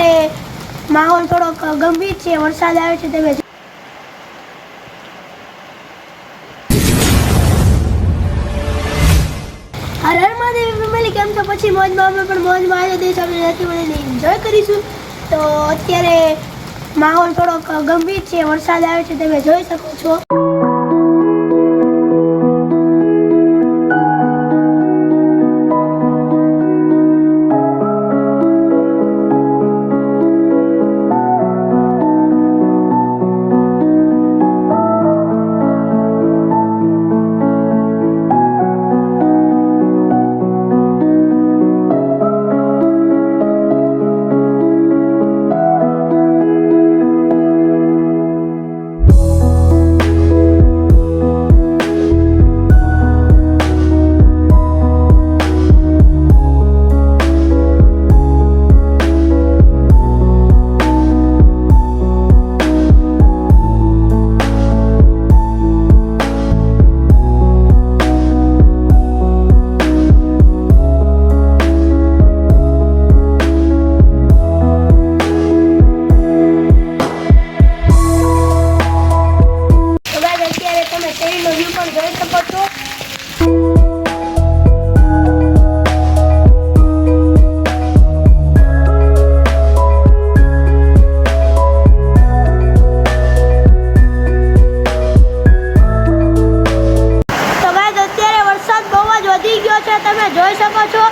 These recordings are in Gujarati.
અત્યારે માહોલ થોડોક ગંભીર છે, વરસાદ આવે છે તમે હર હર મહાદેવ ફેમિલી કેમ છો? પછી મોજમાં અમે પણ મોજમાં આવ્યો દેશ આપણે રાતે મળીને એન્જોય કરીશું. તો અત્યારે માહોલ થોડોક ગંભીર છે, વરસાદ આવે છે તમે જોઈ શકો છો. તમે જોઈ શકો છો.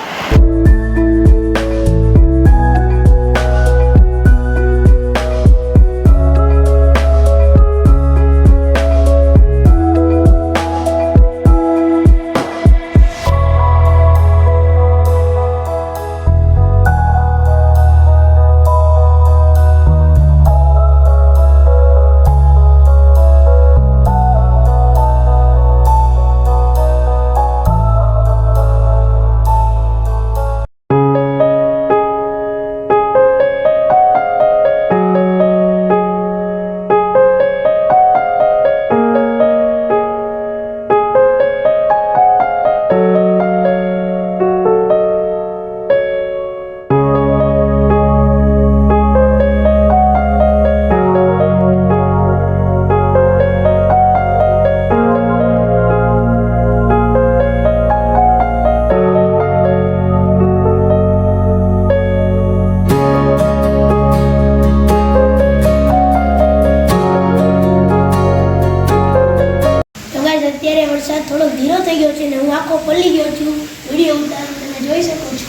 અત્યારે વરસાદ થોડો ધીરો થઈ ગયો છે ને હું આખો પલળી ગયો છું. વિડીયો ઉતારો તમે જોઈ શકો છો.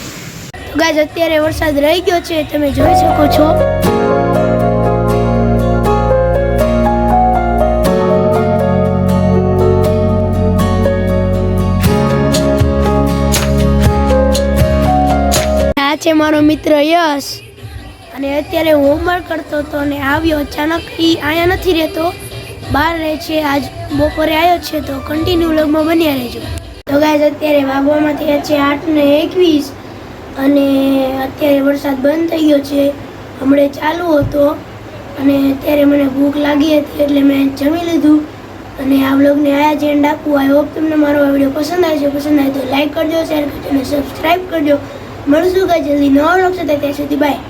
તો ગાઈસ અત્યારે વરસાદ રહી ગયો છે તમે જોઈ શકો છો. આ છે મારો મિત્ર યશ અને અત્યારે હું હોમવર્ક કરતો હતો અને આવ્યો અચાનક. એ અહીંયા નથી રહેતો, બહાર રહે છે. આજ બપોરે આવ્યો છે તો કન્ટિન્યુ વ્લોગમાં બન્યા રહેજો. તો ગાઈસ અત્યારે વાગવામાં થયા છે 8:21 અને અત્યારે વરસાદ બંધ થઈ ગયો છે. હમણાં ચાલુ હતો અને અત્યારે મને ભૂખ લાગી હતી એટલે મેં જમી લીધું અને આ વ્લોગને આયા જ એન્ડ આપું. આઈ હોપ તમને મારો આ વિડીયો પસંદ આવે તો લાઈક કરજો, શેર કરજો અને સબસ્ક્રાઈબ કરજો. મળશું ગાઈસ જલ્દી નવા વ્લોગ સાથે. ત્યાં સુધી બાય.